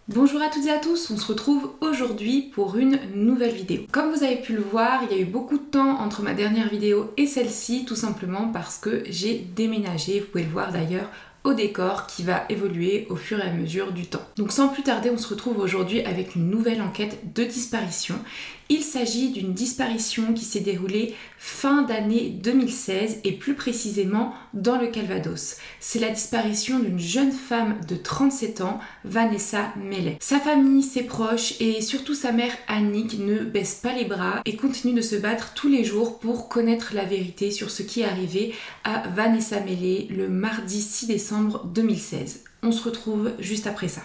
Bonjour à toutes et à tous, on se retrouve aujourd'hui pour une nouvelle vidéo. Comme vous avez pu le voir, il y a eu beaucoup de temps entre ma dernière vidéo et celle-ci, tout simplement parce que j'ai déménagé, vous pouvez le voir d'ailleurs au décor qui va évoluer au fur et à mesure du temps. Donc sans plus tarder, on se retrouve aujourd'hui avec une nouvelle enquête de disparition. Il s'agit d'une disparition qui s'est déroulée fin d'année 2016 et plus précisément dans le Calvados. C'est la disparition d'une jeune femme de 37 ans, Vanessa Mellet. Sa famille, ses proches et surtout sa mère Annick ne baissent pas les bras et continuent de se battre tous les jours pour connaître la vérité sur ce qui est arrivé à Vanessa Mellet le mardi 6 décembre 2016. On se retrouve juste après ça.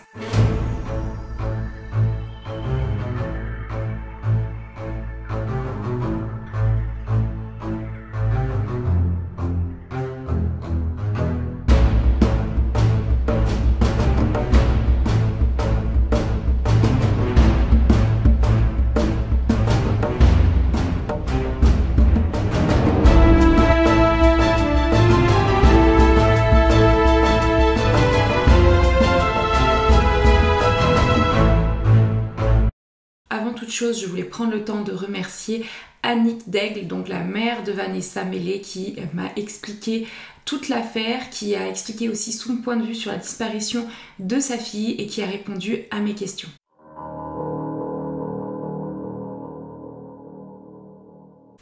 Avant toute chose, je voulais prendre le temps de remercier Annick Daigle, donc la mère de Vanessa Mellet, qui m'a expliqué toute l'affaire, qui a expliqué aussi son point de vue sur la disparition de sa fille et qui a répondu à mes questions.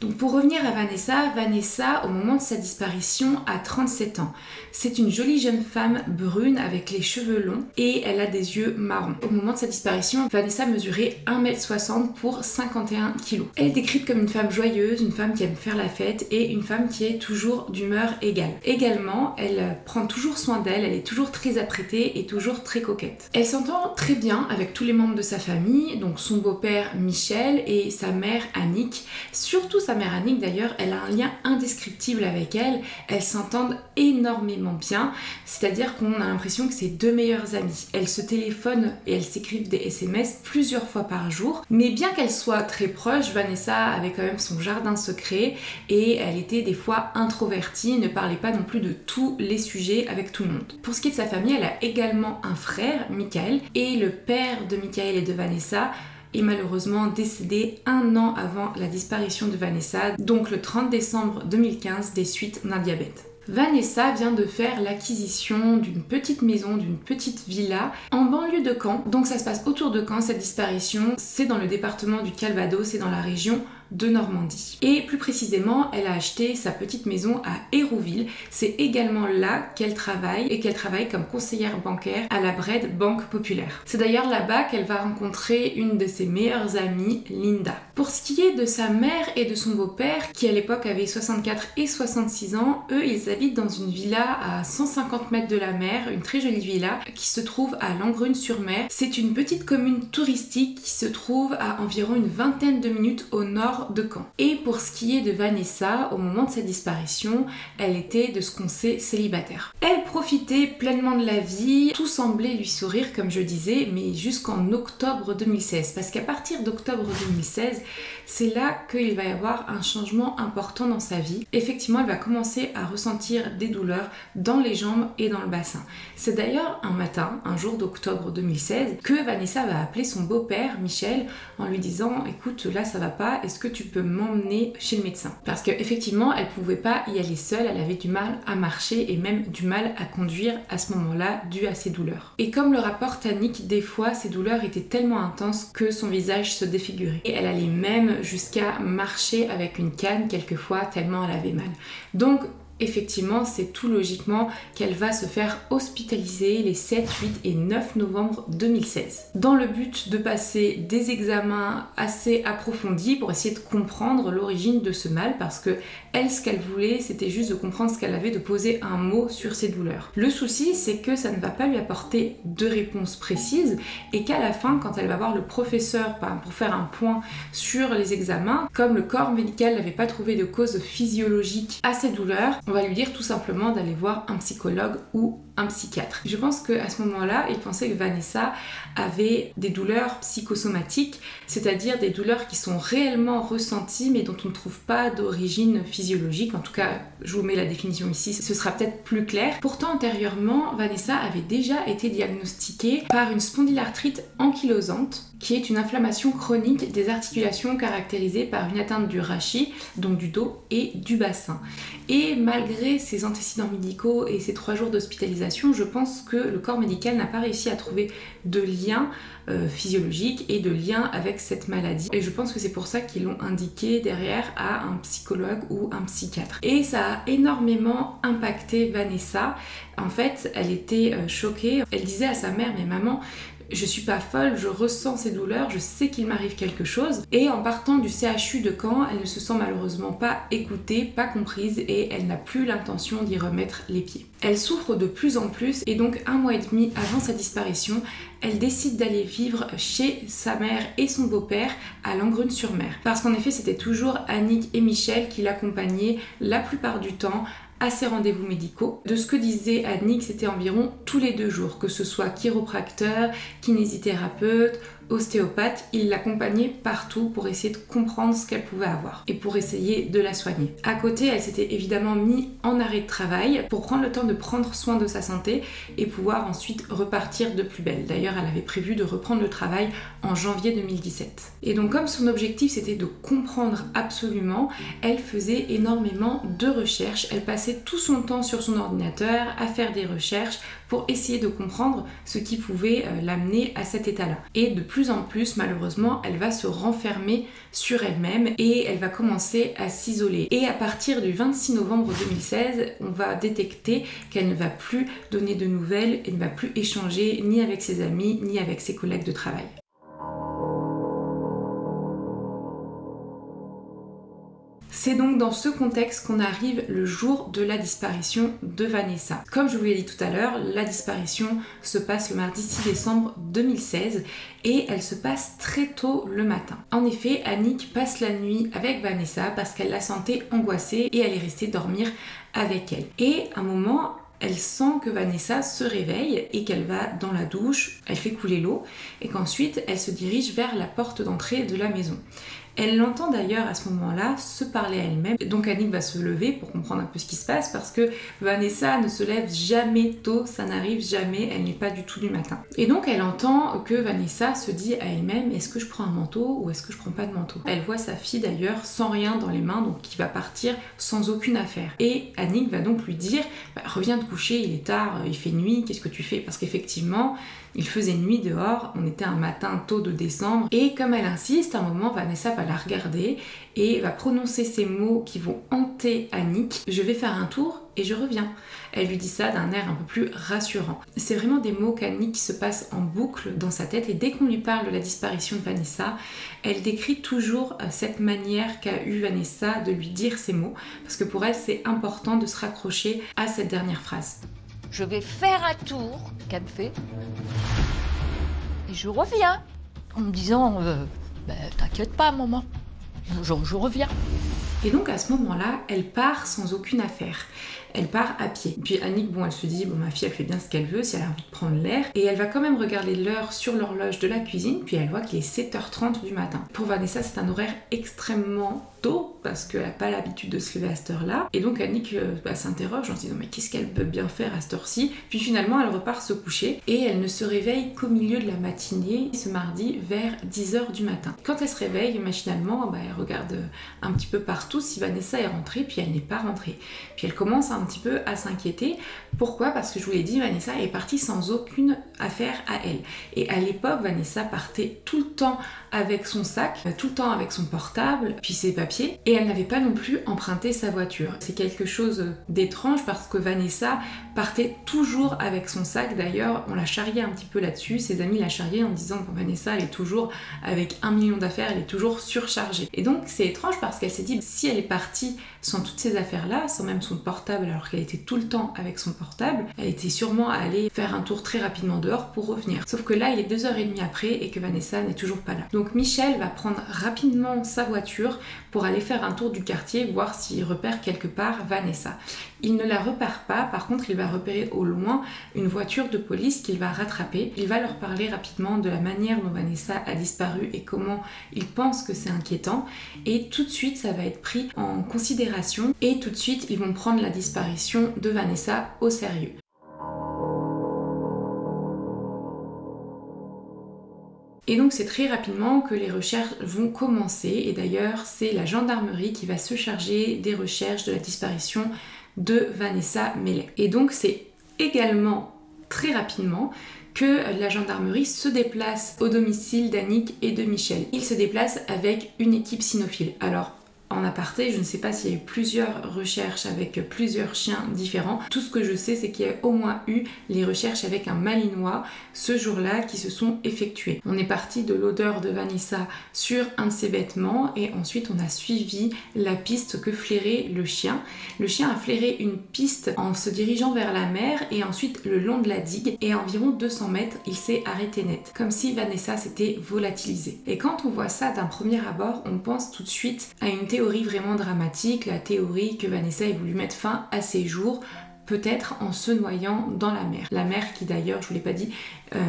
Donc pour revenir à Vanessa, au moment de sa disparition, a 37 ans. C'est une jolie jeune femme brune avec les cheveux longs et elle a des yeux marrons. Au moment de sa disparition, Vanessa mesurait 1m60 pour 51 kg. Elle est décrite comme une femme joyeuse, une femme qui aime faire la fête et une femme qui est toujours d'humeur égale. Également, elle prend toujours soin d'elle, elle est toujours très apprêtée et toujours très coquette. Elle s'entend très bien avec tous les membres de sa famille, donc son beau-père Michel et sa mère Annick. Surtout sa mère Annick d'ailleurs, elle a un lien indescriptible avec elle, elles s'entendent énormément bien, c'est-à-dire qu'on a l'impression que c'est deux meilleures amies. Elles se téléphonent et elles s'écrivent des SMS plusieurs fois par jour, mais bien qu'elles soient très proches, Vanessa avait quand même son jardin secret et elle était des fois introvertie, ne parlait pas non plus de tous les sujets avec tout le monde. Pour ce qui est de sa famille, elle a également un frère, Michael, et le père de Michael et de Vanessa est malheureusement décédé un an avant la disparition de Vanessa, donc le 30 décembre 2015 des suites d'un diabète. Vanessa vient de faire l'acquisition d'une petite maison, d'une petite villa en banlieue de Caen. Donc ça se passe autour de Caen, cette disparition, c'est dans le département du Calvados, c'est dans la région de Normandie. Et plus précisément, elle a acheté sa petite maison à Hérouville. C'est également là qu'elle travaille et qu'elle travaille comme conseillère bancaire à la Bred Banque Populaire. C'est d'ailleurs là-bas qu'elle va rencontrer une de ses meilleures amies, Linda. Pour ce qui est de sa mère et de son beau-père, qui à l'époque avaient 64 et 66 ans, eux ils habitent dans une villa à 150 mètres de la mer, une très jolie villa qui se trouve à Langrune-sur-Mer. C'est une petite commune touristique qui se trouve à environ une vingtaine de minutes au nord de Caen. Et pour ce qui est de Vanessa, au moment de sa disparition, elle était de ce qu'on sait célibataire. Elle profitait pleinement de la vie, tout semblait lui sourire comme je disais, mais jusqu'en octobre 2016, parce qu'à partir d'octobre 2016, c'est là qu'il va y avoir un changement important dans sa vie. Effectivement, elle va commencer à ressentir des douleurs dans les jambes et dans le bassin. C'est d'ailleurs un matin, un jour d'octobre 2016, que Vanessa va appeler son beau-père, Michel, en lui disant « Écoute, là ça va pas, est-ce que tu peux m'emmener chez le médecin ?» Parce qu'effectivement, elle pouvait pas y aller seule, elle avait du mal à marcher et même du mal à conduire à ce moment-là, dû à ses douleurs. Et comme le rapporte Annick, des fois, ses douleurs étaient tellement intenses que son visage se défigurait. Et elle allait même jusqu'à marcher avec une canne quelquefois tellement elle avait mal. Donc effectivement, c'est tout logiquement qu'elle va se faire hospitaliser les 7, 8 et 9 novembre 2016 dans le but de passer des examens assez approfondis pour essayer de comprendre l'origine de ce mal, parce que elle, ce qu'elle voulait, c'était juste de comprendre ce qu'elle avait, de poser un mot sur ses douleurs. Le souci, c'est que ça ne va pas lui apporter de réponse précise et qu'à la fin, quand elle va voir le professeur pour faire un point sur les examens, comme le corps médical n'avait pas trouvé de cause physiologique à ses douleurs, On va lui dire tout simplement d'aller voir un psychologue ou un psychiatre. Je pense qu'à ce moment-là, il pensait que Vanessa avait des douleurs psychosomatiques, c'est-à-dire des douleurs qui sont réellement ressenties mais dont on ne trouve pas d'origine physiologique. En tout cas, je vous mets la définition ici, ce sera peut-être plus clair. Pourtant, antérieurement, Vanessa avait déjà été diagnostiquée par une spondylarthrite ankylosante, qui est une inflammation chronique des articulations caractérisée par une atteinte du rachis, donc du dos et du bassin. Et malgré ces antécédents médicaux et ces 3 jours d'hospitalisation, je pense que le corps médical n'a pas réussi à trouver de lien physiologique et de lien avec cette maladie. Et je pense que c'est pour ça qu'ils l'ont indiqué derrière à un psychologue ou un psychiatre. Et ça a énormément impacté Vanessa. En fait, elle était choquée. Elle disait à sa mère, mais maman, je suis pas folle, je ressens ces douleurs, je sais qu'il m'arrive quelque chose. Et en partant du CHU de Caen, elle ne se sent malheureusement pas écoutée, pas comprise et elle n'a plus l'intention d'y remettre les pieds. Elle souffre de plus en plus et donc 1 mois et demi avant sa disparition, elle décide d'aller vivre chez sa mère et son beau-père à Langrune-sur-Mer. Parce qu'en effet, c'était toujours Annick et Michel qui l'accompagnaient la plupart du temps à ses rendez-vous médicaux. De ce que disait Annick, c'était environ tous les 2 jours, que ce soit chiropracteur, kinésithérapeute, ostéopathe, il l'accompagnait partout pour essayer de comprendre ce qu'elle pouvait avoir et pour essayer de la soigner. À côté, elle s'était évidemment mise en arrêt de travail pour prendre le temps de prendre soin de sa santé et pouvoir ensuite repartir de plus belle. D'ailleurs, elle avait prévu de reprendre le travail en janvier 2017. Et donc, comme son objectif c'était de comprendre absolument, elle faisait énormément de recherches. Elle passait tout son temps sur son ordinateur à faire des recherches pour essayer de comprendre ce qui pouvait l'amener à cet état-là. Et de plus en plus, malheureusement, elle va se renfermer sur elle-même et elle va commencer à s'isoler. Et à partir du 26 novembre 2016, on va détecter qu'elle ne va plus donner de nouvelles et ne va plus échanger ni avec ses amis ni avec ses collègues de travail. C'est donc dans ce contexte qu'on arrive le jour de la disparition de Vanessa. Comme je vous l'ai dit tout à l'heure, la disparition se passe le mardi 6 décembre 2016 et elle se passe très tôt le matin. En effet, Annick passe la nuit avec Vanessa parce qu'elle la sentait angoissée et elle est restée dormir avec elle. Et à un moment, elle sent que Vanessa se réveille et qu'elle va dans la douche, elle fait couler l'eau et qu'ensuite elle se dirige vers la porte d'entrée de la maison. Elle l'entend d'ailleurs à ce moment-là se parler à elle-même. Donc Annick va se lever pour comprendre un peu ce qui se passe parce que Vanessa ne se lève jamais tôt, ça n'arrive jamais, elle n'est pas du tout du matin. Et donc elle entend que Vanessa se dit à elle-même, est-ce que je prends un manteau ou est-ce que je prends pas de manteau? Elle voit sa fille d'ailleurs sans rien dans les mains, donc qui va partir sans aucune affaire. Et Annick va donc lui dire, reviens te coucher, il est tard, il fait nuit, qu'est-ce que tu fais? Parce qu'effectivement, il faisait nuit dehors, on était un matin tôt de décembre et comme elle insiste, à un moment Vanessa va la regarder et va prononcer ces mots qui vont hanter Annick. Je vais faire un tour et je reviens. Elle lui dit ça d'un air un peu plus rassurant. C'est vraiment des mots qu'Annick se passe en boucle dans sa tête et dès qu'on lui parle de la disparition de Vanessa, elle décrit toujours cette manière qu'a eu Vanessa de lui dire ces mots parce que pour elle c'est important de se raccrocher à cette dernière phrase. Je vais faire un tour, qu'elle me fait, et je reviens, en me disant, t'inquiète pas, maman, je reviens. Et donc à ce moment-là, elle part sans aucune affaire. Elle part à pied. Puis Annick, elle se dit, ma fille, elle fait bien ce qu'elle veut, si elle a envie de prendre l'air. Et elle va quand même regarder l'heure sur l'horloge de la cuisine, puis elle voit qu'il est 7h30 du matin. Pour Vanessa, c'est un horaire extrêmement tôt, parce qu'elle n'a pas l'habitude de se lever à cette heure-là. Et donc Annick s'interroge en se disant, mais qu'est-ce qu'elle peut bien faire à cette heure-ci? Puis finalement, elle repart se coucher, et elle ne se réveille qu'au milieu de la matinée, ce mardi, vers 10h du matin. Quand elle se réveille, machinalement, elle regarde un petit peu partout si Vanessa est rentrée, puis elle n'est pas rentrée. Puis elle commence un petit peu à s'inquiéter. Pourquoi? Parce que je vous l'ai dit, Vanessa est partie sans aucune affaire à elle. Et à l'époque, Vanessa partait tout le temps avec son sac, tout le temps avec son portable, puis ses papiers, et elle n'avait pas non plus emprunté sa voiture. C'est quelque chose d'étrange parce que Vanessa partait toujours avec son sac. D'ailleurs, on la charriait un petit peu là-dessus. Ses amis la charriaient en disant que Vanessa, elle est toujours avec 1 million d'affaires, elle est toujours surchargée. Et donc, c'est étrange parce qu'elle s'est dit, si elle est partie sans toutes ces affaires-là, sans même son portable, alors qu'elle était tout le temps avec son portable, elle était sûrement allée faire un tour très rapidement dehors pour revenir. Sauf que là, il est 2h30 après et que Vanessa n'est toujours pas là. Donc Michel va prendre rapidement sa voiture pour aller faire un tour du quartier, voir s'il repère quelque part Vanessa. Il ne la repère pas, par contre il va repérer au loin une voiture de police qu'il va rattraper. Il va leur parler rapidement de la manière dont Vanessa a disparu et comment il pense que c'est inquiétant, et tout de suite ça va être pris en considération et tout de suite ils vont prendre la disparition de Vanessa au sérieux. Et donc c'est très rapidement que les recherches vont commencer, et d'ailleurs c'est la gendarmerie qui va se charger des recherches de la disparition de Vanessa Meslay. Et donc c'est également très rapidement que la gendarmerie se déplace au domicile d'Annick et de Michel. Ils se déplacent avec une équipe cynophile. Alors en aparté, je ne sais pas s'il y a eu plusieurs recherches avec plusieurs chiens différents. Tout ce que je sais, c'est qu'il y a au moins eu les recherches avec un malinois ce jour-là qui se sont effectuées. On est parti de l'odeur de Vanessa sur un de ses vêtements et ensuite on a suivi la piste que flairait le chien. Le chien a flairé une piste en se dirigeant vers la mer et ensuite le long de la digue, et à environ 200 mètres, il s'est arrêté net, comme si Vanessa s'était volatilisée. Et quand on voit ça d'un premier abord, on pense tout de suite à une théorie vraiment dramatique, la théorie que Vanessa ait voulu mettre fin à ses jours, peut-être en se noyant dans la mer. La mer qui d'ailleurs, je vous l'ai pas dit,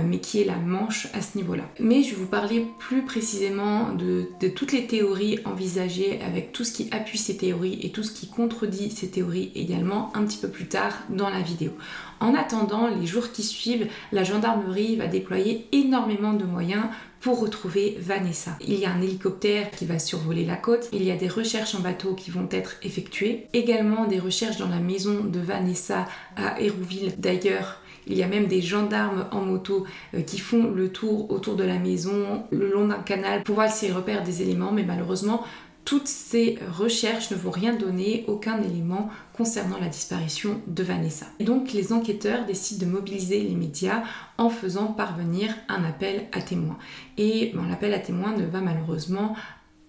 mais qui est la Manche à ce niveau-là. Mais je vais vous parler plus précisément de toutes les théories envisagées, avec tout ce qui appuie ces théories et tout ce qui contredit ces théories également un petit peu plus tard dans la vidéo. En attendant, les jours qui suivent, la gendarmerie va déployer énormément de moyens pour retrouver Vanessa. Il y a un hélicoptère qui va survoler la côte, il y a des recherches en bateau qui vont être effectuées, également des recherches dans la maison de Vanessa à Hérouville. D'ailleurs, il y a même des gendarmes en moto qui font le tour autour de la maison, le long d'un canal, pour voir s'ils repèrent des éléments, mais malheureusement, toutes ces recherches ne vont rien donner, aucun élément concernant la disparition de Vanessa. Et donc les enquêteurs décident de mobiliser les médias en faisant parvenir un appel à témoins. Et l'appel à témoins ne va malheureusement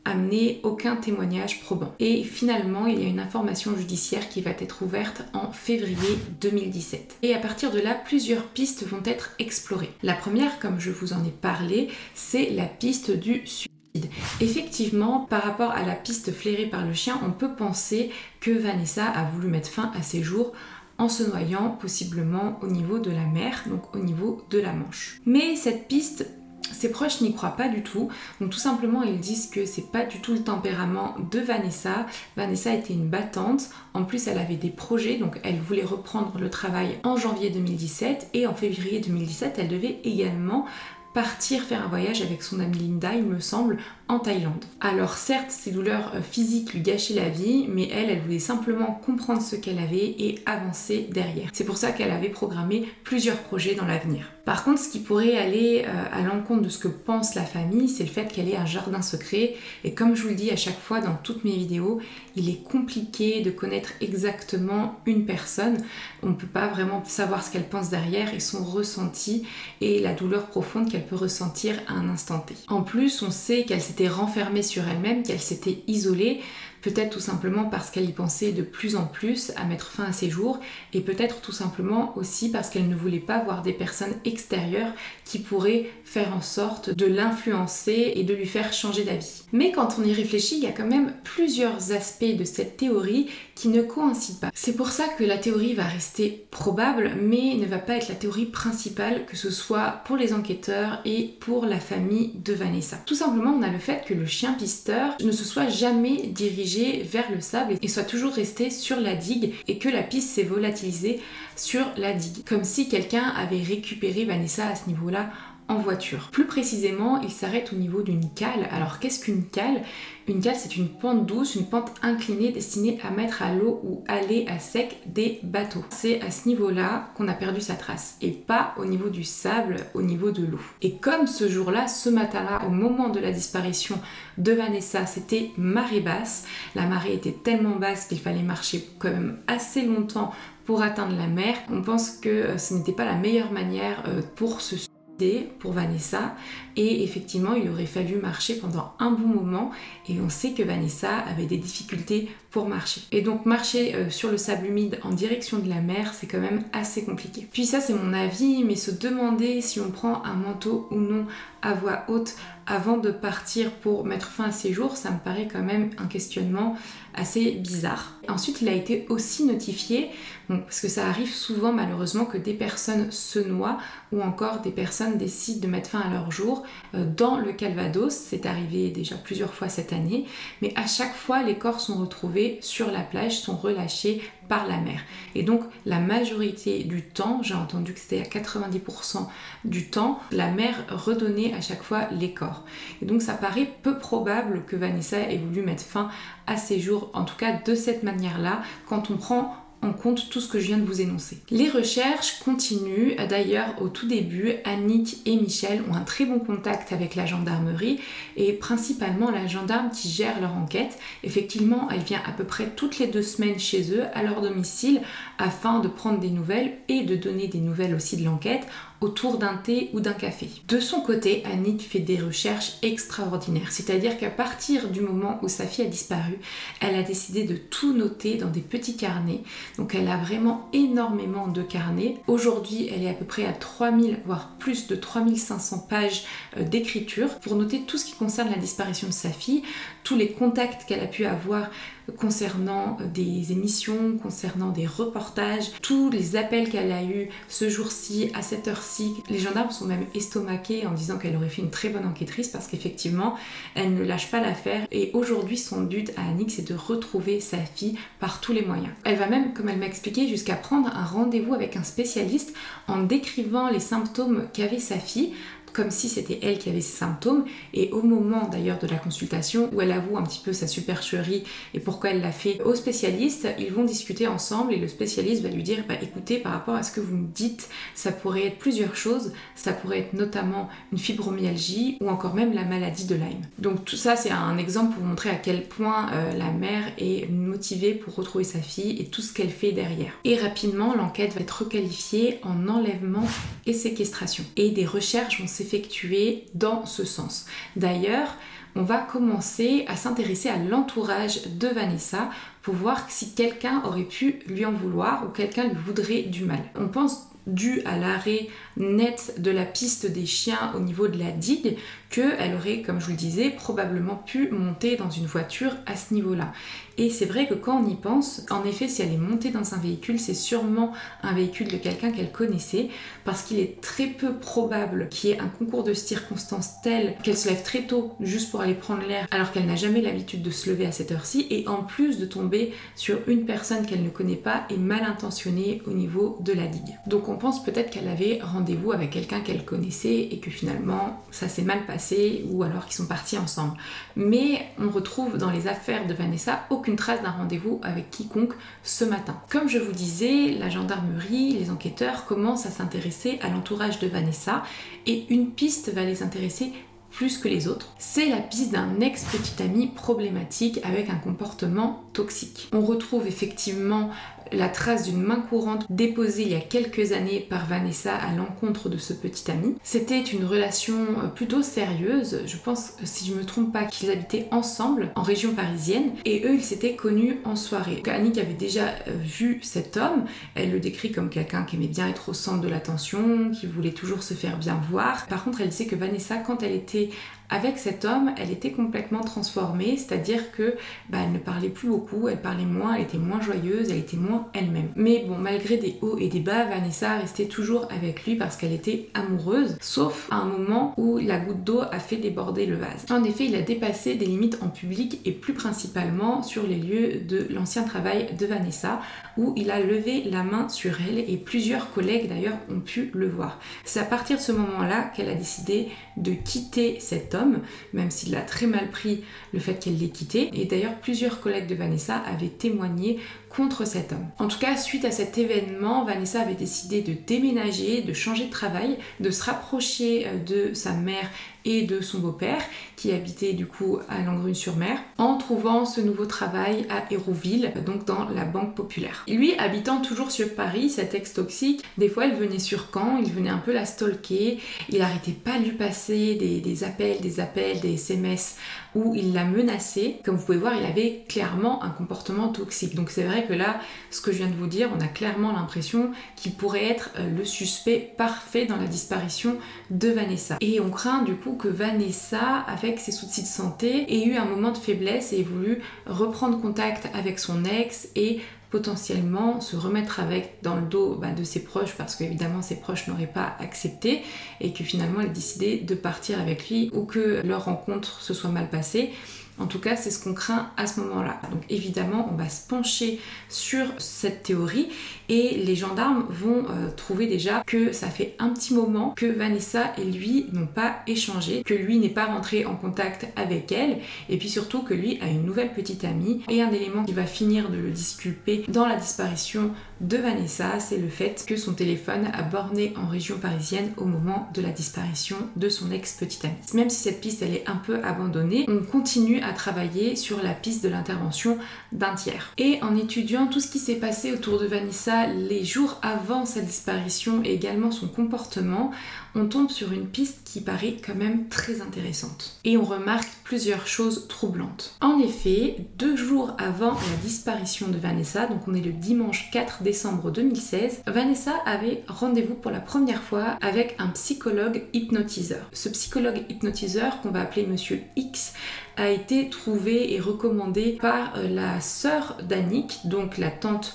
amener aucun témoignage probant. Et finalement, il y a une information judiciaire qui va être ouverte en février 2017. Et à partir de là, plusieurs pistes vont être explorées. La première, comme je vous en ai parlé, c'est la piste du suicide. Effectivement, par rapport à la piste flairée par le chien, on peut penser que Vanessa a voulu mettre fin à ses jours en se noyant possiblement au niveau de la mer, donc au niveau de la Manche. Mais cette piste, ses proches n'y croient pas du tout, donc tout simplement ils disent que c'est pas du tout le tempérament de Vanessa. Vanessa était une battante, en plus elle avait des projets, donc elle voulait reprendre le travail en janvier 2017 et en février 2017 elle devait également partir faire un voyage avec son amie Linda, il me semble, en Thaïlande. Alors certes, ses douleurs physiques lui gâchaient la vie, mais elle voulait simplement comprendre ce qu'elle avait et avancer derrière. C'est pour ça qu'elle avait programmé plusieurs projets dans l'avenir. Par contre, ce qui pourrait aller à l'encontre de ce que pense la famille, c'est le fait qu'elle ait un jardin secret. Et comme je vous le dis à chaque fois dans toutes mes vidéos, il est compliqué de connaître exactement une personne. On ne peut pas vraiment savoir ce qu'elle pense derrière et son ressenti et la douleur profonde qu'elle peut ressentir à un instant T. En plus, on sait qu'elle s'était renfermée sur elle-même, qu'elle s'était isolée, peut-être tout simplement parce qu'elle y pensait de plus en plus à mettre fin à ses jours, et peut-être tout simplement aussi parce qu'elle ne voulait pas voir des personnes extérieures qui pourraient faire en sorte de l'influencer et de lui faire changer d'avis. Mais quand on y réfléchit, il y a quand même plusieurs aspects de cette théorie qui ne coïncident pas. C'est pour ça que la théorie va rester probable, mais ne va pas être la théorie principale, que ce soit pour les enquêteurs et pour la famille de Vanessa. Tout simplement, on a le fait que le chien pisteur ne se soit jamais dirigé vers le sable et soit toujours resté sur la digue, et que la piste s'est volatilisée sur la digue, comme si quelqu'un avait récupéré Vanessa à ce niveau-là en voiture. Plus précisément, il s'arrête au niveau d'une cale. Alors qu'est-ce qu'une cale ? Une cale, c'est une pente douce, une pente inclinée destinée à mettre à l'eau ou aller à sec des bateaux. C'est à ce niveau-là qu'on a perdu sa trace, et pas au niveau du sable, au niveau de l'eau. Et comme ce jour-là, ce matin-là, au moment de la disparition de Vanessa, c'était marée basse. La marée était tellement basse qu'il fallait marcher quand même assez longtemps pour atteindre la mer. On pense que ce n'était pas la meilleure manière pour se pour Vanessa, et effectivement il aurait fallu marcher pendant un bon moment, et on sait que Vanessa avait des difficultés pour marcher. Et donc marcher sur le sable humide en direction de la mer, c'est quand même assez compliqué. Puis ça c'est mon avis, mais se demander si on prend un manteau ou non à voix haute avant de partir pour mettre fin à ses jours, ça me paraît quand même un questionnement assez bizarre. Ensuite, il a été aussi notifié, parce que ça arrive souvent malheureusement que des personnes se noient ou encore des personnes décident de mettre fin à leur jour dans le Calvados. C'est arrivé déjà plusieurs fois cette année, mais à chaque fois les corps sont retrouvés sur la plage, sont relâchés par la mer. Et donc la majorité du temps, j'ai entendu que c'était à 90% du temps, la mer redonnait à chaque fois les corps. Et donc ça paraît peu probable que Vanessa ait voulu mettre fin à ses jours, en tout cas de cette manière-là, quand on prend en compte tout ce que je viens de vous énoncer. Les recherches continuent. D'ailleurs, au tout début, Annick et Michel ont un très bon contact avec la gendarmerie et principalement la gendarme qui gère leur enquête. Effectivement, elle vient à peu près toutes les 2 semaines chez eux, à leur domicile, afin de prendre des nouvelles et de donner des nouvelles aussi de l'enquête autour d'un thé ou d'un café. De son côté, Annick fait des recherches extraordinaires, c'est-à-dire qu'à partir du moment où sa fille a disparu, elle a décidé de tout noter dans des petits carnets. Donc elle a vraiment énormément de carnets. Aujourd'hui, elle est à peu près à 3000, voire plus de 3500 pages d'écriture pour noter tout ce qui concerne la disparition de sa fille, tous les contacts qu'elle a pu avoir concernant des émissions, concernant des reportages, tous les appels qu'elle a eus ce jour-ci, à cette heure-ci. Les gendarmes sont même estomaqués en disant qu'elle aurait fait une très bonne enquêtrice parce qu'effectivement, elle ne lâche pas l'affaire et aujourd'hui, son but à Annick, c'est de retrouver sa fille par tous les moyens. Elle va même, comme elle m'a expliqué, jusqu'à prendre un rendez-vous avec un spécialiste en décrivant les symptômes qu'avait sa fille, comme si c'était elle qui avait ces symptômes, et au moment d'ailleurs de la consultation où elle avoue un petit peu sa supercherie et pourquoi elle l'a fait au spécialiste, ils vont discuter ensemble et le spécialiste va lui dire écoutez, par rapport à ce que vous me dites, ça pourrait être plusieurs choses, ça pourrait être notamment une fibromyalgie ou encore même la maladie de Lyme. Donc tout ça c'est un exemple pour vous montrer à quel point la mère est motivée pour retrouver sa fille et tout ce qu'elle fait derrière. Et rapidement l'enquête va être requalifiée en enlèvement et séquestration et des recherches vont s'effectuer dans ce sens. D'ailleurs, on va commencer à s'intéresser à l'entourage de Vanessa pour voir si quelqu'un aurait pu lui en vouloir ou quelqu'un lui voudrait du mal. On pense dû à l'arrêt net de la piste des chiens au niveau de la digue, qu'elle aurait, comme je vous le disais, probablement pu monter dans une voiture à ce niveau-là. Et c'est vrai que quand on y pense, en effet, si elle est montée dans un véhicule, c'est sûrement un véhicule de quelqu'un qu'elle connaissait, parce qu'il est très peu probable qu'il y ait un concours de circonstances tel qu'elle se lève très tôt juste pour aller prendre l'air, alors qu'elle n'a jamais l'habitude de se lever à cette heure-ci, et en plus de tomber sur une personne qu'elle ne connaît pas et mal intentionnée au niveau de la digue. Donc on pense peut-être qu'elle avait rendez-vous avec quelqu'un qu'elle connaissait et que finalement ça s'est mal passé ou alors qu'ils sont partis ensemble. Mais on retrouve dans les affaires de Vanessa aucune trace d'un rendez-vous avec quiconque ce matin. Comme je vous disais, la gendarmerie, les enquêteurs commencent à s'intéresser à l'entourage de Vanessa et une piste va les intéresser plus que les autres. C'est la piste d'un ex-petit ami problématique avec un comportement toxique. On retrouve effectivement la trace d'une main courante déposée il y a quelques années par Vanessa à l'encontre de ce petit ami. C'était une relation plutôt sérieuse, je pense, si je me trompe pas, qu'ils habitaient ensemble en région parisienne et eux ils s'étaient connus en soirée. Donc, Annick avait déjà vu cet homme, elle le décrit comme quelqu'un qui aimait bien être au centre de l'attention, qui voulait toujours se faire bien voir. Par contre elle disait que Vanessa, quand elle était avec cet homme, elle était complètement transformée, c'est-à-dire que elle ne parlait plus beaucoup, elle parlait moins, elle était moins joyeuse, elle était moins elle-même. Mais bon, malgré des hauts et des bas, Vanessa restait toujours avec lui parce qu'elle était amoureuse, sauf à un moment où la goutte d'eau a fait déborder le vase. En effet, il a dépassé des limites en public et plus principalement sur les lieux de l'ancien travail de Vanessa, où il a levé la main sur elle et plusieurs collègues d'ailleurs ont pu le voir. C'est à partir de ce moment-là qu'elle a décidé de quitter cet homme, même s'il a très mal pris le fait qu'elle l'ait quitté. Et d'ailleurs, plusieurs collègues de Vanessa avaient témoigné contre cet homme. En tout cas, suite à cet événement, Vanessa avait décidé de déménager, de changer de travail, de se rapprocher de sa mère et de son beau-père qui habitait du coup à Langrune-sur-Mer en trouvant ce nouveau travail à Hérouville, donc dans la Banque Populaire. Lui, habitant toujours sur Paris, cet ex toxique, des fois il venait sur Caen, il venait un peu la stalker, il arrêtait pas de lui passer des appels, des SMS où il la menaçait. Comme vous pouvez voir, il avait clairement un comportement toxique. Donc c'est vrai que là, ce que je viens de vous dire, on a clairement l'impression qu'il pourrait être le suspect parfait dans la disparition de Vanessa. Et on craint du coup que Vanessa, avec ses soucis de santé, ait eu un moment de faiblesse et ait voulu reprendre contact avec son ex et potentiellement se remettre avec dans le dos de ses proches, parce qu'évidemment ses proches n'auraient pas accepté et que finalement elle a décidé de partir avec lui ou que leur rencontre se soit mal passée. En tout cas, c'est ce qu'on craint à ce moment-là. Donc évidemment, on va se pencher sur cette théorie et les gendarmes vont trouver déjà que ça fait un petit moment que Vanessa et lui n'ont pas échangé, que lui n'est pas rentré en contact avec elle et puis surtout que lui a une nouvelle petite amie. Et un élément qui va finir de le disculper dans la disparition de Vanessa, c'est le fait que son téléphone a borné en région parisienne au moment de la disparition de son ex-petite amie. Même si cette piste elle est un peu abandonnée, on continue à travailler sur la piste de l'intervention d'un tiers. Et en étudiant tout ce qui s'est passé autour de Vanessa les jours avant sa disparition et également son comportement, on tombe sur une piste qui paraît quand même très intéressante. Et on remarque plusieurs choses troublantes. En effet, 2 jours avant la disparition de Vanessa, donc on est le dimanche 4 décembre 2016, Vanessa avait rendez-vous pour la première fois avec un psychologue hypnotiseur. Ce psychologue hypnotiseur, qu'on va appeler Monsieur X, a été trouvé et recommandé par la sœur d'Annick, donc la tante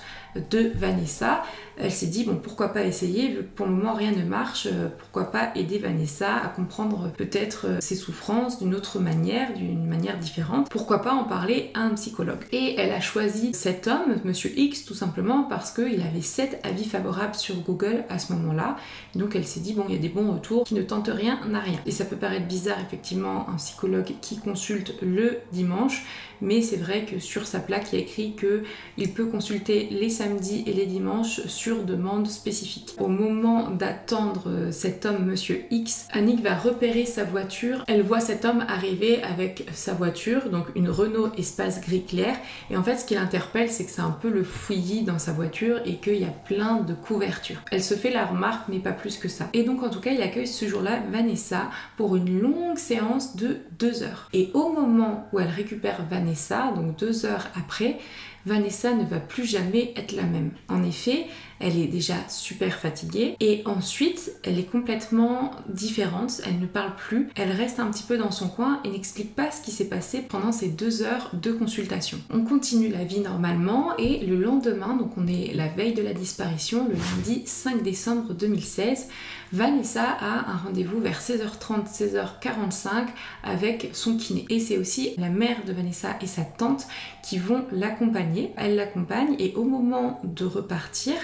de Vanessa. Elle s'est dit bon, pourquoi pas essayer, vu que pour le moment rien ne marche, pourquoi pas aider Vanessa à comprendre peut-être ses souffrances d'une autre manière, d'une manière différente, pourquoi pas en parler à un psychologue. Et elle a choisi cet homme, Monsieur X, tout simplement parce qu'il avait 7 avis favorables sur Google à ce moment-là. Donc elle s'est dit bon, il y a des bons retours, qui ne tentent rien n'a rien. Et ça peut paraître bizarre effectivement, un psychologue qui consulte le dimanche, mais c'est vrai que sur sa plaque il y a écrit qu'il peut consulter les samedis et les dimanches sur demande spécifique. Au moment d'attendre cet homme, Monsieur X, Annick va repérer sa voiture. Elle voit cet homme arriver avec sa voiture, donc une Renault Espace gris clair, et en fait ce qui l'interpelle, c'est que c'est un peu le fouillis dans sa voiture et qu'il y a plein de couvertures. Elle se fait la remarque, mais pas plus que ça. Et donc en tout cas il accueille ce jour-là Vanessa pour une longue séance de 2 heures. Et au moment où elle récupère Vanessa, donc 2 heures après, Vanessa ne va plus jamais être la même. En effet, elle est déjà super fatiguée et ensuite elle est complètement différente, elle ne parle plus, elle reste un petit peu dans son coin et n'explique pas ce qui s'est passé pendant ces 2 heures de consultation. On continue la vie normalement et le lendemain, donc on est la veille de la disparition, le lundi 5 décembre 2016, Vanessa a un rendez-vous vers 16h30, 16h45 avec son kiné. Et c'est aussi la mère de Vanessa et sa tante qui vont l'accompagner. Elle l'accompagne et au moment de repartir,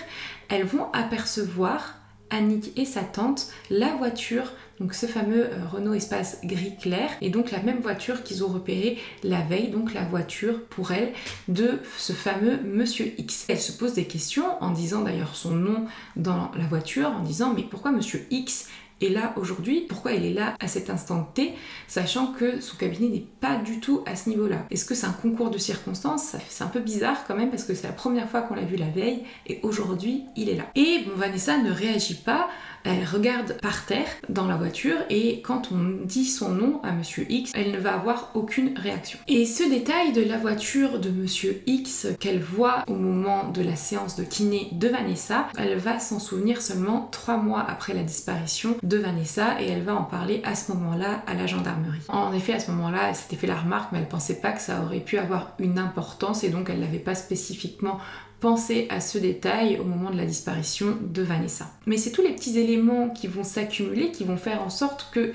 elles vont apercevoir Annick et sa tante la voiture, donc ce fameux Renault Espace gris clair, et donc la même voiture qu'ils ont repérée la veille, donc la voiture pour elle de ce fameux Monsieur X. Elle se pose des questions en disant d'ailleurs son nom dans la voiture, en disant mais pourquoi Monsieur X est là aujourd'hui, pourquoi elle est là à cet instant T, sachant que son cabinet n'est pas du tout à ce niveau-là. Est-ce que c'est un concours de circonstances? C'est un peu bizarre quand même parce que c'est la première fois qu'on l'a vu la veille et aujourd'hui il est là. Et bon, Vanessa ne réagit pas, elle regarde par terre dans la voiture et quand on dit son nom à Monsieur X, elle ne va avoir aucune réaction. Et ce détail de la voiture de Monsieur X qu'elle voit au moment de la séance de kiné de Vanessa, elle va s'en souvenir seulement 3 mois après la disparition de Vanessa et elle va en parler à ce moment-là à la gendarmerie. En effet, à ce moment-là, elle s'était fait la remarque mais elle pensait pas que ça aurait pu avoir une importance et donc elle n'avait pas spécifiquement pensé à ce détail au moment de la disparition de Vanessa. Mais c'est tous les petits éléments qui vont s'accumuler, qui vont faire en sorte que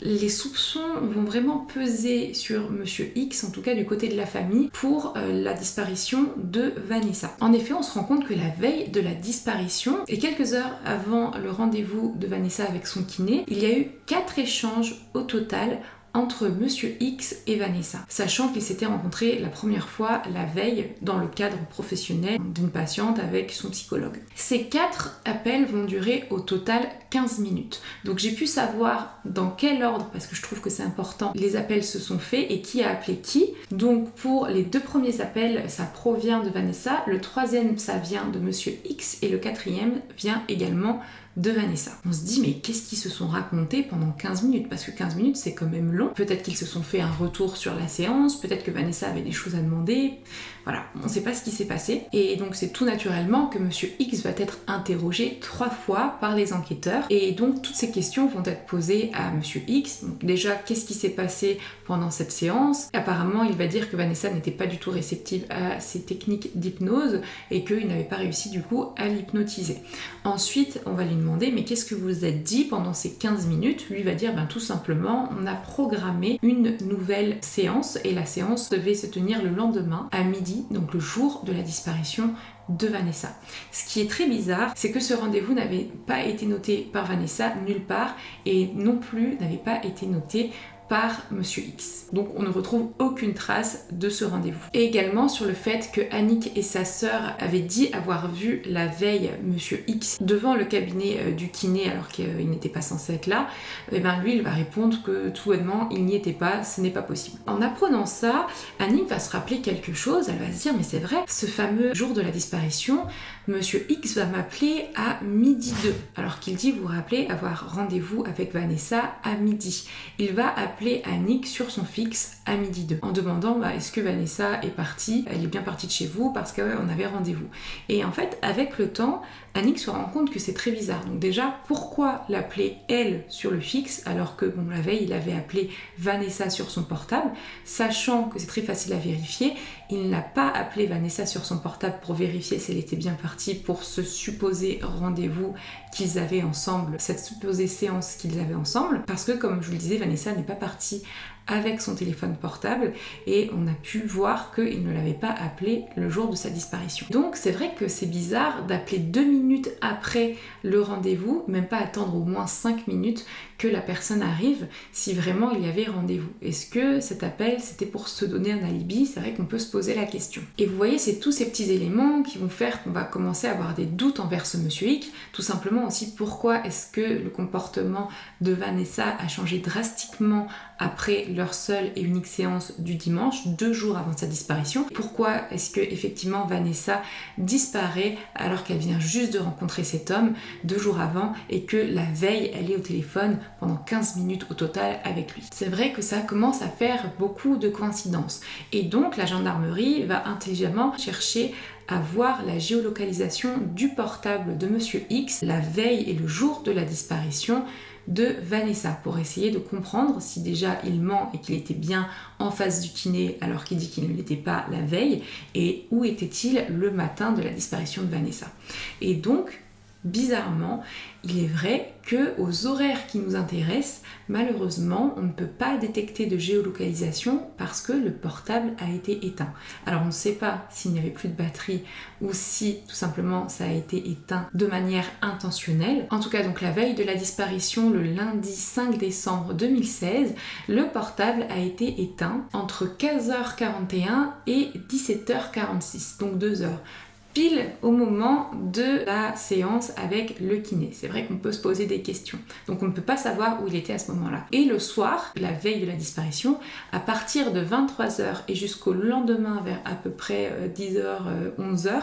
les soupçons vont vraiment peser sur Monsieur X, en tout cas du côté de la famille, pour la disparition de Vanessa. En effet, on se rend compte que la veille de la disparition, et quelques heures avant le rendez-vous de Vanessa avec son kiné, il y a eu 4 échanges au total entre Monsieur X et Vanessa, sachant qu'ils s'étaient rencontrés la première fois la veille dans le cadre professionnel d'une patiente avec son psychologue. Ces 4 appels vont durer au total 15 minutes. Donc j'ai pu savoir dans quel ordre, parce que je trouve que c'est important, les appels se sont faits et qui a appelé qui. Donc pour les 2 premiers appels, ça provient de Vanessa, le 3e ça vient de Monsieur X et le 4e vient également de Vanessa. On se dit mais qu'est-ce qu'ils se sont racontés pendant 15 minutes, parce que 15 minutes c'est quand même long. Peut-être qu'ils se sont fait un retour sur la séance, peut-être que Vanessa avait des choses à demander, voilà, on ne sait pas ce qui s'est passé. Et donc c'est tout naturellement que Monsieur X va être interrogé 3 fois par les enquêteurs, et donc toutes ces questions vont être posées à Monsieur X. Donc déjà, qu'est-ce qui s'est passé pendant cette séance? Apparemment il va dire que Vanessa n'était pas du tout réceptive à ces techniques d'hypnose et qu'il n'avait pas réussi du coup à l'hypnotiser. Ensuite on va lui demander mais qu'est-ce que vous vous êtes dit pendant ces 15 minutes? Lui va dire tout simplement on a programmé une nouvelle séance et la séance devait se tenir le lendemain à midi, donc le jour de la disparition de Vanessa. Ce qui est très bizarre, c'est que ce rendez-vous n'avait pas été noté par Vanessa nulle part et non plus n'avait pas été noté par Monsieur X. Donc on ne retrouve aucune trace de ce rendez-vous. Et également sur le fait que Annick et sa sœur avaient dit avoir vu la veille Monsieur X devant le cabinet du kiné alors qu'il n'était pas censé être là, et lui il va répondre que tout bonnement il n'y était pas, ce n'est pas possible. En apprenant ça, Annick va se rappeler quelque chose, elle va se dire mais c'est vrai, ce fameux jour de la disparition, Monsieur X va m'appeler à midi 2, alors qu'il dit, vous vous rappelez, avoir rendez-vous avec Vanessa à midi. Il va appeler Annick sur son fixe à midi 2, en demandant est-ce que Vanessa est partie, elle est bien partie de chez vous parce qu'on avait rendez-vous. Et en fait, avec le temps, Annick se rend compte que c'est très bizarre. Donc déjà, pourquoi l'appeler elle sur le fixe alors que la veille il avait appelé Vanessa sur son portable, sachant que c'est très facile à vérifier, il n'a pas appelé Vanessa sur son portable pour vérifier si elle était bien partie pour ce supposé rendez-vous qu'ils avaient ensemble, cette supposée séance qu'ils avaient ensemble, parce que comme je vous le disais, Vanessa n'est pas partie avec son téléphone portable et on a pu voir qu'il ne l'avait pas appelé le jour de sa disparition. Donc c'est vrai que c'est bizarre d'appeler 2 minutes après le rendez-vous, même pas attendre au moins 5 minutes que la personne arrive si vraiment il y avait rendez-vous. Est-ce que cet appel c'était pour se donner un alibi? C'est vrai qu'on peut se poser la question. Et vous voyez, c'est tous ces petits éléments qui vont faire qu'on va commencer à avoir des doutes envers ce Monsieur X. Tout simplement aussi pourquoi est-ce que le comportement de Vanessa a changé drastiquement après leur seule et unique séance du dimanche, 2 jours avant sa disparition. Pourquoi est-ce que effectivement Vanessa disparaît alors qu'elle vient juste de rencontrer cet homme 2 jours avant et que la veille elle est au téléphone pendant 15 minutes au total avec lui. C'est vrai que ça commence à faire beaucoup de coïncidences et donc la gendarmerie va intelligemment chercher à voir la géolocalisation du portable de Monsieur X la veille et le jour de la disparition de Vanessa pour essayer de comprendre si déjà il ment et qu'il était bien en face du kiné alors qu'il dit qu'il ne l'était pas la veille et où était-il le matin de la disparition de Vanessa. Et donc bizarrement, il est vrai qu'aux horaires qui nous intéressent, malheureusement, on ne peut pas détecter de géolocalisation parce que le portable a été éteint. Alors on ne sait pas s'il n'y avait plus de batterie ou si tout simplement ça a été éteint de manière intentionnelle. En tout cas, donc la veille de la disparition, le lundi 5 décembre 2016, le portable a été éteint entre 15h41 et 17h46, donc 2 heures. Pile au moment de la séance avec le kiné. C'est vrai qu'on peut se poser des questions. Donc on ne peut pas savoir où il était à ce moment-là. Et le soir, la veille de la disparition, à partir de 23h et jusqu'au lendemain vers à peu près 10h, 11h,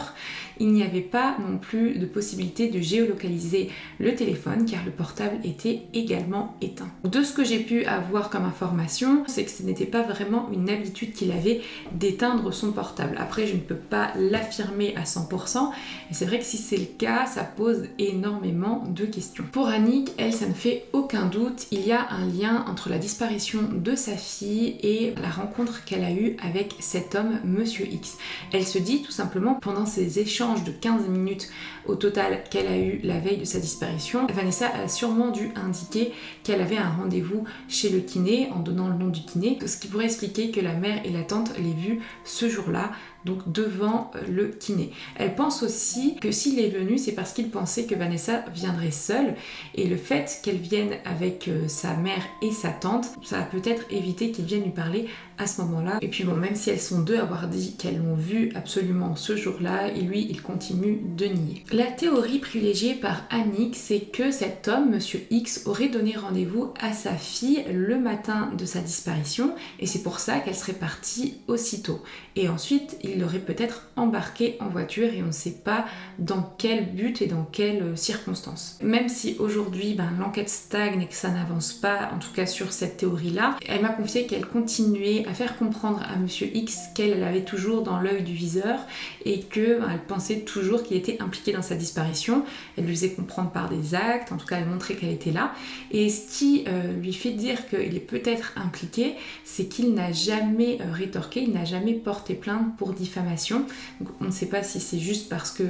il n'y avait pas non plus de possibilité de géolocaliser le téléphone car le portable était également éteint. De ce que j'ai pu avoir comme information, c'est que ce n'était pas vraiment une habitude qu'il avait d'éteindre son portable. Après, je ne peux pas l'affirmer à 100%, et c'est vrai que si c'est le cas, ça pose énormément de questions. Pour Annick, elle, ça ne fait aucun doute, il y a un lien entre la disparition de sa fille et la rencontre qu'elle a eue avec cet homme, Monsieur X. Elle se dit tout simplement, pendant ces échanges de 15 minutes au total qu'elle a eu la veille de sa disparition, Vanessa a sûrement dû indiquer qu'elle avait un rendez-vous chez le kiné en donnant le nom du kiné, ce qui pourrait expliquer que la mère et la tante l'aient vue ce jour-là, donc devant le kiné. Elle pense aussi que s'il est venu, c'est parce qu'il pensait que Vanessa viendrait seule, et le fait qu'elle vienne avec sa mère et sa tante, ça a peut-être évité qu'il vienne lui parler à ce moment-là. Et puis bon, même si elles sont deux à avoir dit qu'elles l'ont vu absolument ce jour-là, et lui, il continue de nier. La théorie privilégiée par Annick, c'est que cet homme, Monsieur X, aurait donné rendez-vous à sa fille le matin de sa disparition, et c'est pour ça qu'elle serait partie aussitôt. Et ensuite, il l'aurait peut-être embarquée en voiture, et on ne sait pas dans quel but et dans quelles circonstances. Même si aujourd'hui, l'enquête stagne et que ça n'avance pas, en tout cas sur cette théorie-là, elle m'a confié qu'elle continuait à faire comprendre à Monsieur X qu'elle l'avait toujours dans l'œil du viseur et qu'elle pensait toujours qu'il était impliqué dans sa disparition. Elle lui faisait comprendre par des actes, en tout cas elle montrait qu'elle était là. Et ce qui lui fait dire qu'il est peut-être impliqué, c'est qu'il n'a jamais rétorqué, il n'a jamais porté plainte pour diffamation. Donc on ne sait pas si c'est juste parce que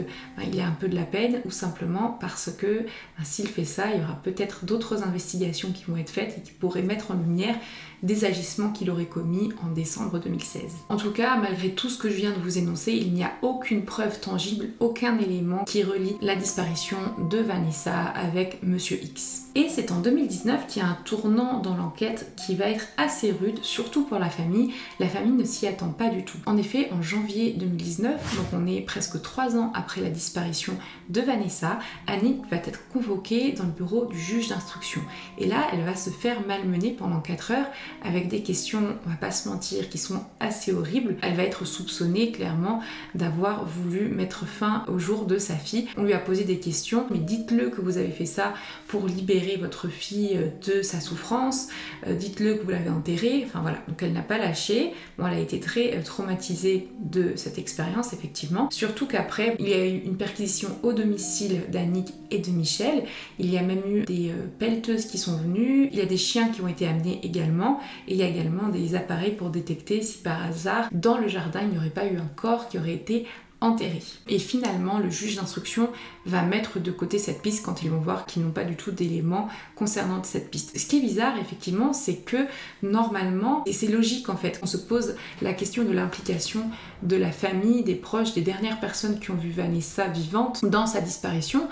il a un peu de la peine ou simplement parce que s'il fait ça, il y aura peut-être d'autres investigations qui vont être faites et qui pourraient mettre en lumière des agissements qu'il aurait commis en décembre 2016. En tout cas, malgré tout ce que je viens de vous énoncer, il n'y a aucune preuve tangible, aucun élément qui relie la disparition de Vanessa avec Monsieur X. Et c'est en 2019 qu'il y a un tournant dans l'enquête qui va être assez rude, surtout pour la famille. La famille ne s'y attend pas du tout. En effet, en janvier 2019, donc on est presque 3 ans après la disparition de Vanessa, Annick va être convoquée dans le bureau du juge d'instruction. Et là, elle va se faire malmener pendant 4 heures avec des questions, on va pas se mentir, qui sont assez horribles. Elle va être soupçonnée clairement d'avoir voulu mettre fin au jour de sa fille. On lui a posé des questions, mais dites-le que vous avez fait ça pour libérer votre fille de sa souffrance, dites-le que vous l'avez enterrée, enfin voilà. Donc elle n'a pas lâché. Bon, elle a été très traumatisée de cette expérience, effectivement. Surtout qu'après, il y a eu une perquisition au domicile d'Annick et de Michel. Il y a même eu des pelleteuses qui sont venues, il y a des chiens qui ont été amenés également, et il y a également des appareils pour détecter si par hasard, dans le jardin, il n'y aurait pas eu un corps qui aurait été enterré. Et finalement, le juge d'instruction va mettre de côté cette piste quand ils vont voir qu'ils n'ont pas du tout d'éléments concernant cette piste. Ce qui est bizarre, effectivement, c'est que normalement, et c'est logique en fait, on se pose la question de l'implication de la famille, des proches, des dernières personnes qui ont vu Vanessa vivante dans sa disparition,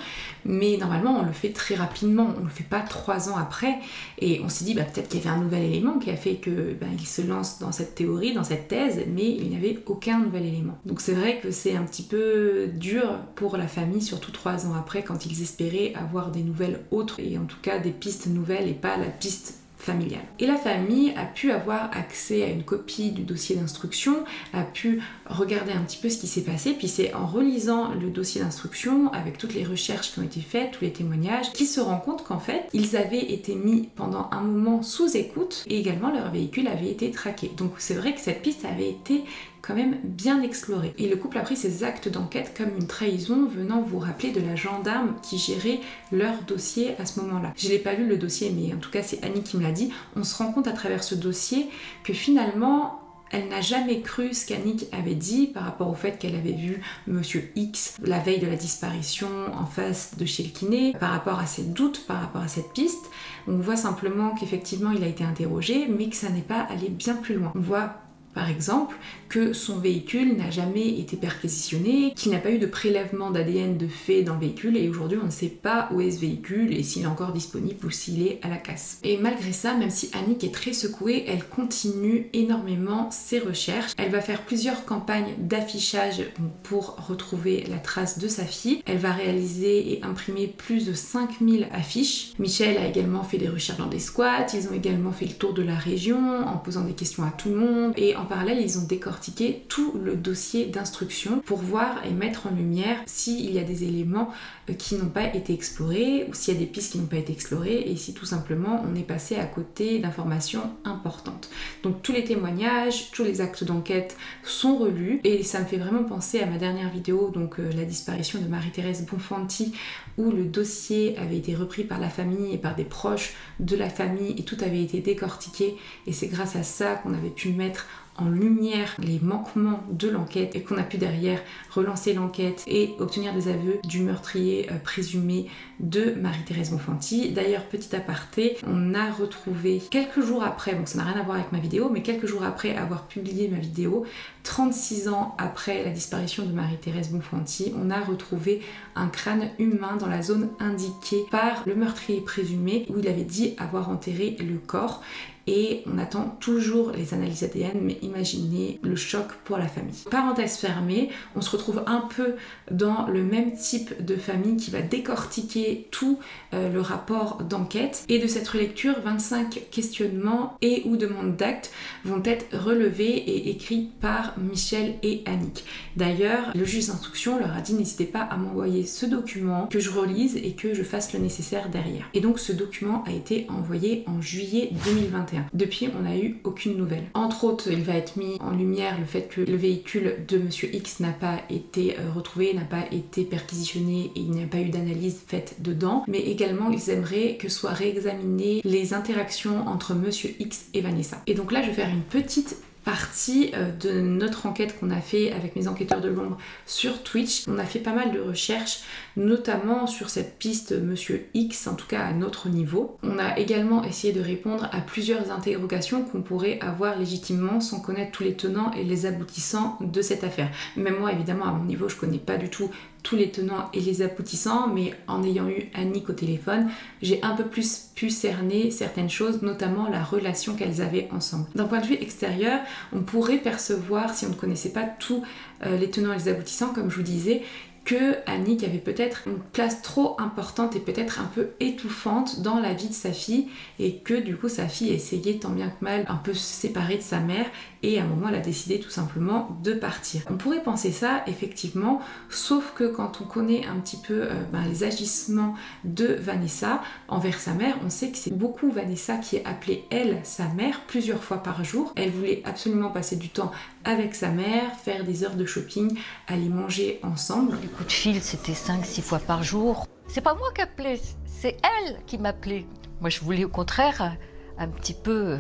mais normalement on le fait très rapidement, on le fait pas 3 ans après, et on s'est dit peut-être qu'il y avait un nouvel élément qui a fait que il se lance dans cette théorie, dans cette thèse, mais il n'y avait aucun nouvel élément. Donc c'est vrai que c'est un petit peu dur pour la famille, surtout 3 ans après, quand ils espéraient avoir des nouvelles autres, et en tout cas des pistes nouvelles et pas la piste familiale. Et la famille a pu avoir accès à une copie du dossier d'instruction, a pu regarder un petit peu ce qui s'est passé, puis c'est en relisant le dossier d'instruction, avec toutes les recherches qui ont été faites, tous les témoignages, qu'ils se rendent compte qu'en fait, ils avaient été mis pendant un moment sous écoute, et également leur véhicule avait été traqué. Donc c'est vrai que cette piste avait été quand même bien exploré. Et le couple a pris ces actes d'enquête comme une trahison, venant vous rappeler de la gendarme qui gérait leur dossier à ce moment-là. Je n'ai pas lu le dossier, mais en tout cas c'est Annie qui me l'a dit. On se rend compte à travers ce dossier que finalement, elle n'a jamais cru ce qu'Annick avait dit par rapport au fait qu'elle avait vu Monsieur X la veille de la disparition en face de chez le kiné, par rapport à ses doutes, par rapport à cette piste. On voit simplement qu'effectivement il a été interrogé, mais que ça n'est pas allé bien plus loin. On voit par exemple, que son véhicule n'a jamais été perquisitionné, qu'il n'a pas eu de prélèvement d'ADN de fait dans le véhicule, et aujourd'hui on ne sait pas où est ce véhicule et s'il est encore disponible ou s'il est à la casse. Et malgré ça, même si Annick est très secouée, elle continue énormément ses recherches. Elle va faire plusieurs campagnes d'affichage pour retrouver la trace de sa fille. Elle va réaliser et imprimer plus de 5000 affiches. Michel a également fait des recherches dans des squats, ils ont également fait le tour de la région en posant des questions à tout le monde, et en parallèle, ils ont décortiqué tout le dossier d'instruction pour voir et mettre en lumière s'il y a des éléments qui n'ont pas été explorés ou s'il y a des pistes qui n'ont pas été explorées et si tout simplement on est passé à côté d'informations importantes. Donc tous les témoignages, tous les actes d'enquête sont relus et ça me fait vraiment penser à ma dernière vidéo, donc la disparition de Marie-Thérèse Bonfanti, où le dossier avait été repris par la famille et par des proches de la famille et tout avait été décortiqué, et c'est grâce à ça qu'on avait pu mettre en lumière les manquements de l'enquête et qu'on a pu derrière relancer l'enquête et obtenir des aveux du meurtrier présumé de Marie-Thérèse Bonfanti. D'ailleurs, petit aparté, on a retrouvé quelques jours après, donc ça n'a rien à voir avec ma vidéo, mais quelques jours après avoir publié ma vidéo, 36 ans après la disparition de Marie-Thérèse Bonfanti, on a retrouvé un crâne humain dans la zone indiquée par le meurtrier présumé où il avait dit avoir enterré le corps. Et on attend toujours les analyses ADN, mais imaginez le choc pour la famille. Parenthèse fermée, on se retrouve un peu dans le même type de famille qui va décortiquer tout le rapport d'enquête. Et de cette relecture, 25 questionnements et ou demandes d'actes vont être relevés et écrits par Michel et Annick. D'ailleurs, le juge d'instruction leur a dit n'hésitez pas à m'envoyer ce document, que je relise et que je fasse le nécessaire derrière. Et donc ce document a été envoyé en juillet 2021. Depuis, on n'a eu aucune nouvelle. Entre autres, il va être mis en lumière le fait que le véhicule de Monsieur X n'a pas été retrouvé, n'a pas été perquisitionné et il n'y a pas eu d'analyse faite dedans. Mais également, ils aimeraient que soient réexaminées les interactions entre Monsieur X et Vanessa. Et donc là, je vais faire une petite partie de notre enquête qu'on a fait avec mes enquêteurs de l'ombre sur Twitch. On a fait pas mal de recherches, notamment sur cette piste Monsieur X, en tout cas à notre niveau. On a également essayé de répondre à plusieurs interrogations qu'on pourrait avoir légitimement sans connaître tous les tenants et les aboutissants de cette affaire. Même moi, évidemment, à mon niveau, je connais pas du tout tous les tenants et les aboutissants, mais en ayant eu Annick au téléphone, j'ai un peu plus pu cerner certaines choses, notamment la relation qu'elles avaient ensemble. D'un point de vue extérieur, on pourrait percevoir, si on ne connaissait pas tous les tenants et les aboutissants, comme je vous disais, que Annick avait peut-être une place trop importante et peut-être un peu étouffante dans la vie de sa fille et que du coup sa fille essayait tant bien que mal un peu se séparer de sa mère et à un moment elle a décidé tout simplement de partir. On pourrait penser ça effectivement, sauf que quand on connaît un petit peu les agissements de Vanessa envers sa mère, on sait que c'est beaucoup Vanessa qui est appelée elle, sa mère, plusieurs fois par jour. Elle voulait absolument passer du temps avec sa mère, faire des heures de shopping, aller manger ensemble. Les coups de fil, c'était 5-6 fois par jour. C'est pas moi qui appelais, c'est elle qui m'appelait. Moi, je voulais au contraire un petit peu...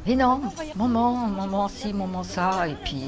Mais non, maman ci, maman ça, et puis...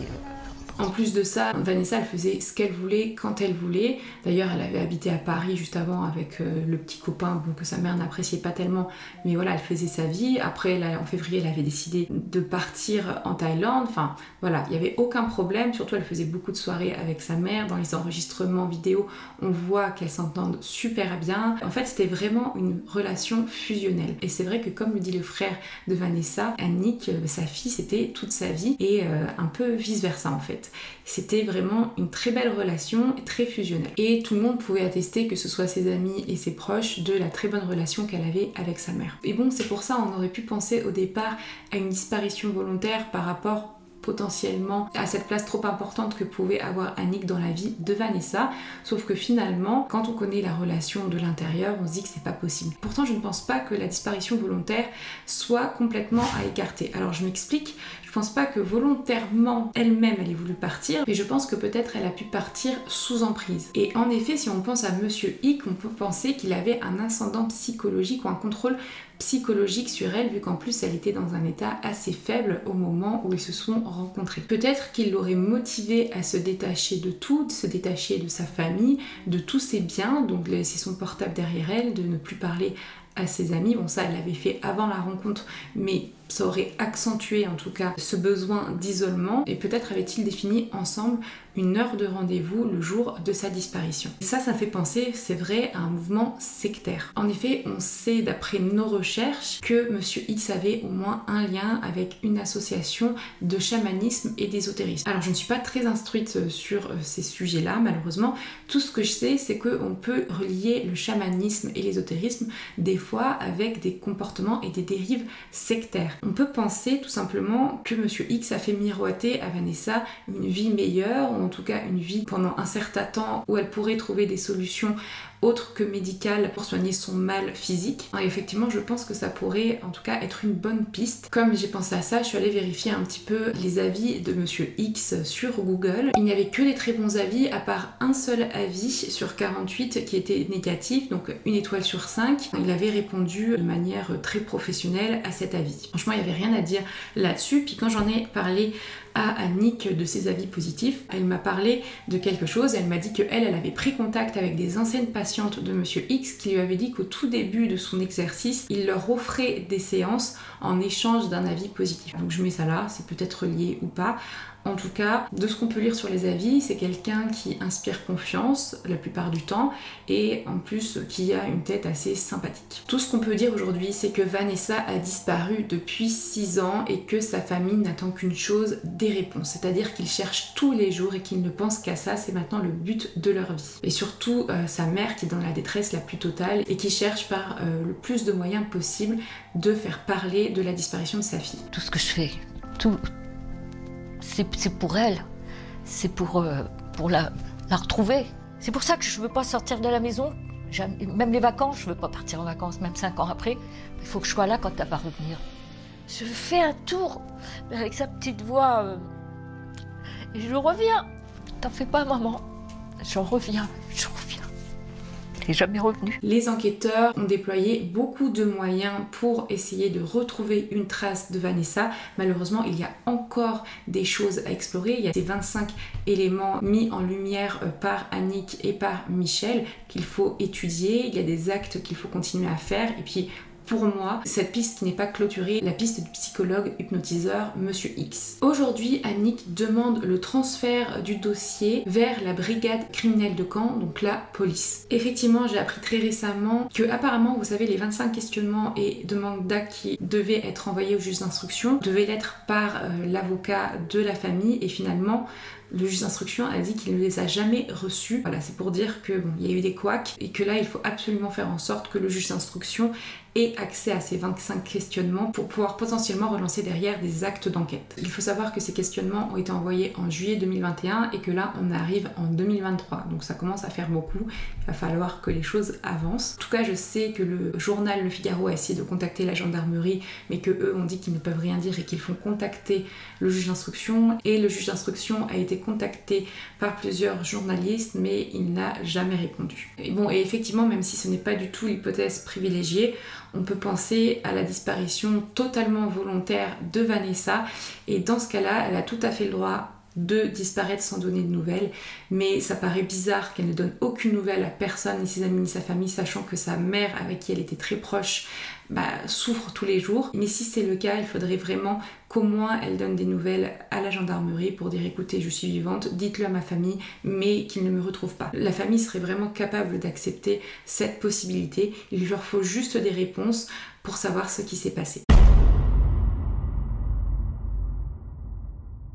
En plus de ça, Vanessa, elle faisait ce qu'elle voulait, quand elle voulait. D'ailleurs, elle avait habité à Paris juste avant avec le petit copain que sa mère n'appréciait pas tellement. Mais voilà, elle faisait sa vie. Après, là, en février, elle avait décidé de partir en Thaïlande. Enfin, voilà, il n'y avait aucun problème. Surtout, elle faisait beaucoup de soirées avec sa mère. Dans les enregistrements vidéo, on voit qu'elles s'entendent super bien. En fait, c'était vraiment une relation fusionnelle. Et c'est vrai que, comme le dit le frère de Vanessa, Annick, sa fille, c'était toute sa vie. Et un peu vice-versa, en fait. C'était vraiment une très belle relation, très fusionnelle. Et tout le monde pouvait attester, que ce soit ses amis et ses proches, de la très bonne relation qu'elle avait avec sa mère. Et bon, c'est pour ça on aurait pu penser au départ à une disparition volontaire par rapport potentiellement à cette place trop importante que pouvait avoir Annick dans la vie de Vanessa, sauf que finalement, quand on connaît la relation de l'intérieur, on se dit que c'est pas possible. Pourtant, je ne pense pas que la disparition volontaire soit complètement à écarter. Alors je m'explique, je pense pas que volontairement elle-même elle ait voulu partir, mais je pense que peut-être elle a pu partir sous emprise. Et en effet, si on pense à Monsieur Hick, on peut penser qu'il avait un ascendant psychologique ou un contrôle psychologique sur elle, vu qu'en plus elle était dans un état assez faible au moment où ils se sont rencontrés. Peut-être qu'il l'aurait motivée à se détacher de tout, de se détacher de sa famille, de tous ses biens, donc laisser son portable derrière elle, de ne plus parler à ses amis. Bon, ça elle l'avait fait avant la rencontre, mais ça aurait accentué en tout cas ce besoin d'isolement, et peut-être avaient-ils défini ensemble une heure de rendez-vous le jour de sa disparition. Et ça fait penser, c'est vrai, à un mouvement sectaire. En effet, on sait d'après nos recherches que Monsieur X avait au moins un lien avec une association de chamanisme et d'ésotérisme. Alors je ne suis pas très instruite sur ces sujets-là, malheureusement. Tout ce que je sais, c'est qu'on peut relier le chamanisme et l'ésotérisme des fois avec des comportements et des dérives sectaires. On peut penser tout simplement que Monsieur X a fait miroiter à Vanessa une vie meilleure, ou en tout cas une vie pendant un certain temps où elle pourrait trouver des solutions autre que médical pour soigner son mal physique. Et effectivement, je pense que ça pourrait en tout cas être une bonne piste. Comme j'ai pensé à ça, je suis allée vérifier un petit peu les avis de Monsieur X sur Google. Il n'y avait que des très bons avis, à part un seul avis sur 48 qui était négatif, donc 1 étoile sur 5. Il avait répondu de manière très professionnelle à cet avis. Franchement, il n'y avait rien à dire là-dessus. Puis quand j'en ai parlé à Annick de ses avis positifs, elle m'a parlé de quelque chose. Elle m'a dit qu'elle avait pris contact avec des anciennes patientes de Monsieur X qui lui avaient dit qu'au tout début de son exercice, il leur offrait des séances en échange d'un avis positif. Donc je mets ça là, c'est peut-être lié ou pas. En tout cas, de ce qu'on peut lire sur les avis, c'est quelqu'un qui inspire confiance la plupart du temps et en plus qui a une tête assez sympathique. Tout ce qu'on peut dire aujourd'hui, c'est que Vanessa a disparu depuis 6 ans et que sa famille n'attend qu'une chose, des réponses. C'est-à-dire qu'ils cherchent tous les jours et qu'ils ne pensent qu'à ça, c'est maintenant le but de leur vie. Et surtout sa mère qui est dans la détresse la plus totale et qui cherche par le plus de moyens possible de faire parler de la disparition de sa fille. Tout ce que je fais, tout... C'est pour elle, c'est pour la retrouver. C'est pour ça que je ne veux pas sortir de la maison. Même les vacances, je ne veux pas partir en vacances, même 5 ans après. Il faut que je sois là quand elle va revenir. Je fais un tour avec sa petite voix et je reviens. T'en fais pas, maman. J'en reviens, je reviens. Elle n'est jamais revenue. Les enquêteurs ont déployé beaucoup de moyens pour essayer de retrouver une trace de Vanessa. Malheureusement, il y a encore des choses à explorer. Il y a ces 25 éléments mis en lumière par Annick et par Michel qu'il faut étudier. Il y a des actes qu'il faut continuer à faire. Et puis, pour moi, cette piste qui n'est pas clôturée, la piste du psychologue hypnotiseur Monsieur X. Aujourd'hui, Annick demande le transfert du dossier vers la brigade criminelle de Caen, donc la police. Effectivement, j'ai appris très récemment que apparemment, vous savez, les 25 questionnements et demandes d'actes qui devaient être envoyés au juge d'instruction devaient l'être par l'avocat de la famille et finalement, le juge d'instruction a dit qu'il ne les a jamais reçus. Voilà, c'est pour dire que bon, il y a eu des couacs et que là, il faut absolument faire en sorte que le juge d'instruction ait accès à ces 25 questionnements pour pouvoir potentiellement relancer derrière des actes d'enquête. Il faut savoir que ces questionnements ont été envoyés en juillet 2021 et que là, on arrive en 2023. Donc ça commence à faire beaucoup. Il va falloir que les choses avancent. En tout cas, je sais que le journal Le Figaro a essayé de contacter la gendarmerie, mais que eux ont dit qu'ils ne peuvent rien dire et qu'ils font contacter le juge d'instruction. Et le juge d'instruction a été contacté par plusieurs journalistes, mais il n'a jamais répondu. Et bon, et effectivement, même si ce n'est pas du tout l'hypothèse privilégiée, on peut penser à la disparition totalement volontaire de Vanessa, et dans ce cas-là, elle a tout à fait le droit de disparaître sans donner de nouvelles, mais ça paraît bizarre qu'elle ne donne aucune nouvelle à personne, ni ses amis, ni sa famille, sachant que sa mère, avec qui elle était très proche, souffre tous les jours. Mais si c'est le cas, il faudrait vraiment qu'au moins elle donne des nouvelles à la gendarmerie pour dire écoutez, je suis vivante, dites-le à ma famille, mais qu'ils ne me retrouvent pas. La famille serait vraiment capable d'accepter cette possibilité, il leur faut juste des réponses pour savoir ce qui s'est passé.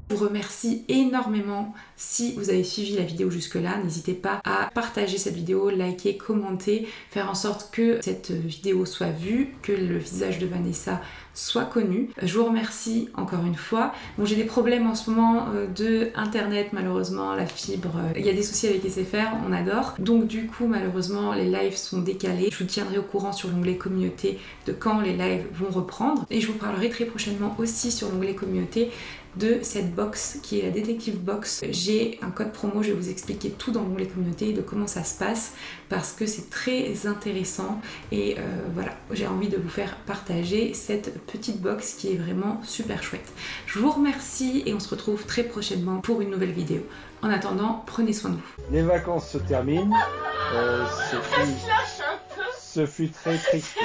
Je vous remercie énormément si vous avez suivi la vidéo jusque-là. N'hésitez pas à partager cette vidéo, liker, commenter, faire en sorte que cette vidéo soit vue, que le visage de Vanessa soit connu. Je vous remercie encore une fois. Bon, j'ai des problèmes en ce moment de internet, malheureusement, la fibre, il y a des soucis avec SFR, on adore. Donc du coup, malheureusement, les lives sont décalés. Je vous tiendrai au courant sur l'onglet communauté de quand les lives vont reprendre. Et je vous parlerai très prochainement aussi sur l'onglet communauté de cette box qui est la Détective Box. J'ai un code promo, je vais vous expliquer tout dans l'onglet communauté de comment ça se passe parce que c'est très intéressant et voilà, j'ai envie de vous faire partager cette petite box qui est vraiment super chouette. Je vous remercie et on se retrouve très prochainement pour une nouvelle vidéo. En attendant, prenez soin de vous. Les vacances se terminent, ce fut très triste.